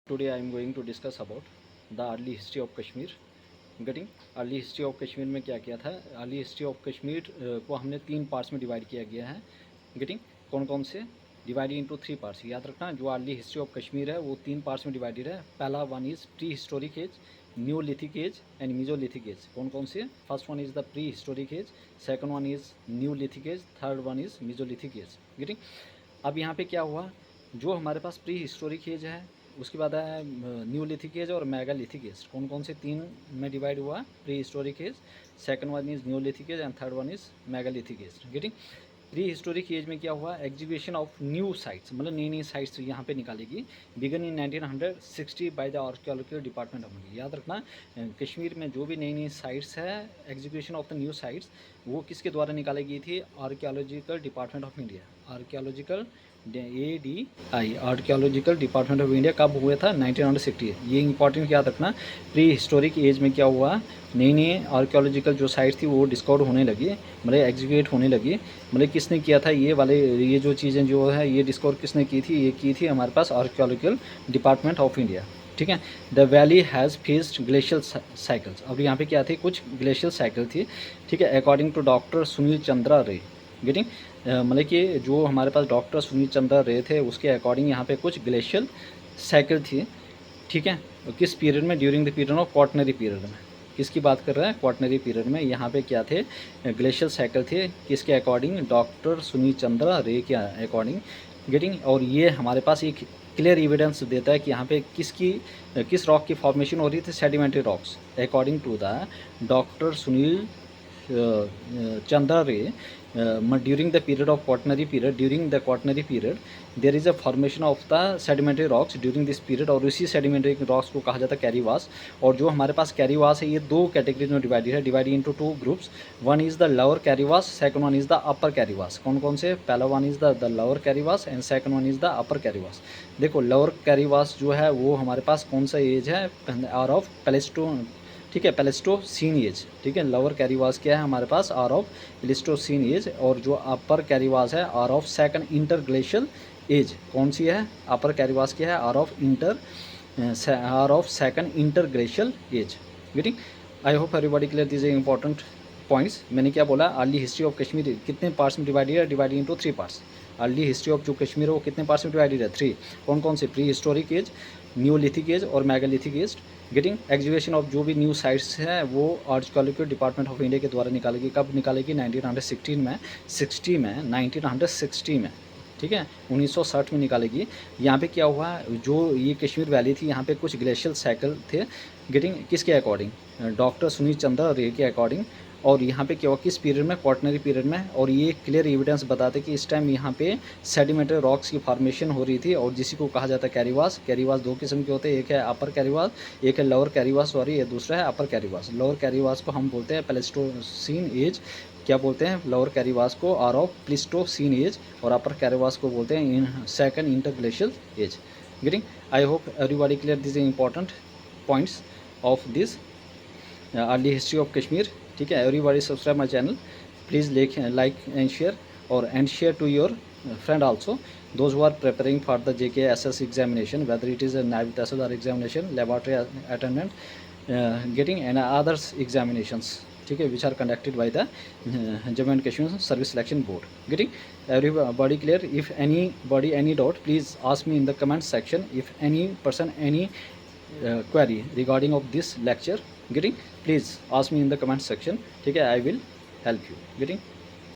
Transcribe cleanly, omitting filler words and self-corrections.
Today I am going to discuss about the early history of Kashmir. Getting early history of Kashmir में क्या किया था? early history of Kashmir को हमने 3 parts में divide किया गया है. Getting कौन कौन से? Divided into 3 parts. याद रखना जो अर्ली हिस्ट्री ऑफ कश्मीर है वो 3 पार्ट्स में डिवाइडेड है. पहला one is prehistoric age, Neolithic age and mesolithic age. कौन कौन से? First one is the prehistoric age, second one is neolithic age, third one is mesolithic age. Getting अब यहाँ पे क्या हुआ, जो हमारे पास प्री हिस्टोरिक एज है उसके बाद है न्यूलिथिक एज और मेगालिथिक एज. कौन कौन से 3 में डिवाइड हुआ? Prehistoric age, second one is neolithic age and third one is megalithic age. Getting prehistoric age में क्या हुआ? एग्जीबिशन ऑफ न्यू साइट्स, मतलब नई नई साइट्स यहाँ पे निकालेगी. Began in 1960 by the archaeological department of India. याद रखना कश्मीर में जो भी नई नई साइट्स है, exhibition of the new sites वो किसके द्वारा निकाली गई थी? Archaeological department of India. Archaeological ADI archaeological department of India कब हुआ था? 1960. ये इंपॉर्टेंट याद रखना. प्री हिस्टोरिक एज में क्या हुआ? नई नई आर्कियोलॉजिकल जो साइट्स थी वो डिस्कवर होने लगी, मतलब एग्जीक्यूट होने लगी. मतलब किसने किया था ये जो चीज़ें जो है ये डिस्कवर किसने की थी? ये की थी हमारे पास आर्कियोलॉजिकल डिपार्टमेंट ऑफ इंडिया. ठीक है. The valley has faced glacial cycles. अब यहाँ पे क्या थी? कुछ ग्लेशियल साइकिल थी. ठीक है. According to doctor Sunil Chandra Ray. Getting मतलब कि जो हमारे पास डॉक्टर सुनील चंद्रा रे थे उसके अकॉर्डिंग यहाँ पे कुछ ग्लेशियल साइकिल थी. ठीक है. किस पीरियड में? During the period of quaternary period में. किसकी बात कर रहे हैं? क्वाटनरी पीरियड में यहाँ पे क्या थे? ग्लेशियल साइकिल थे. किसके अकॉर्डिंग? डॉक्टर सुनील चंद्रा रे के अकॉर्डिंग. गेटिंग और ये हमारे पास एक क्लियर एविडेंस देता है कि यहाँ पे किस रॉक की फॉर्मेशन हो रही थी? Sedimentary rocks. According to the doctor Sunil Chandra Ray, during the period of quaternary period, there is a formation of the sedimentary rocks during this period. और इसी sedimentary rocks को कहा जाता है कैरीवास. और जो हमारे पास कैरीवास है ये 2 कैटेगरीज में divided into 2 groups. One is the lower Karewas, second one is the upper Karewas. कौन कौन से? पहला one is the lower Karewas and second one is the upper Karewas. देखो लोअर कैरीवास जो है वो हमारे पास कौन सा एज है? Are of Pleistocene. ठीक है. Pleistocene age. ठीक है. लोअर कैरीवास क्या है हमारे पास? Are of Pleistocene age. और जो अपर कैरीवास है are of second interglacial age. कौन सी है? अपर कैरीवास क्या है? Are of second interglacial age. Getting I hope everybody clear. This important points. मैंने क्या बोला? अर्ली हिस्ट्री ऑफ कश्मीर कितने पार्ट्स में डिवाइडेड है? Divided into 3 parts. Early history of जो कश्मीर है वो कितने पार्ट्स में डिवाइडेड है? 3. कौन कौन से? Prehistoric age, Neolithic age और megalithic age. Getting exhibition of जो भी न्यू साइट्स हैं वो आर्कियोलॉजिकल डिपार्टमेंट ऑफ इंडिया के द्वारा निकालेगी. कब निकालेगी? 1916 में 1960 में. ठीक है. 1960 में निकालेगी. यहाँ पे क्या हुआ? जो ये कश्मीर वैली थी यहाँ पे कुछ ग्लेशियल साइकिल थे. गेटिंग किसके अकॉर्डिंग? डॉक्टर सुनील चंद्रा रे के अकॉर्डिंग. और यहाँ पे क्या हुआ? किस पीरियड में? क्वाटनरी पीरियड में. और ये क्लियर एविडेंस बताते कि इस टाइम यहाँ पे सेडिमेंट्री रॉक्स की फॉर्मेशन हो रही थी और जिसी को कहा जाता है कैरीवास. कैरीवास 2 किस्म के होते हैं. एक है अपर कैरीवास, एक है लोअर कैरीवास. सॉरी, ये दूसरा है अपर कैरीवास. लोअर कैरीवास को हम बोलते हैं प्लेस्टोसीन एज. क्या बोलते हैं? लोअर कैरीवास को आर ऑफ प्लेस्टोसीन एज. और अपर कैरीवास को बोलते हैं second interglacial age. Getting I hope everybody clear. This important points of this early history of Kashmir. ठीक है. Everybody subscribe my channel please. Like and share और share to your friend also, those who are preparing for the JKSS examination, whether it is a NAVI TESOL examination, laboratory attendant, getting and others examinations. ठीक है. which are conducted by the Jammu and Kashmir Service Selection Board. Getting everybody clear? If anybody any doubt, please ask me in the comment section. If any person any query regarding of this lecture, getting please ask me in the comment section. ठीक है. I will help you. Getting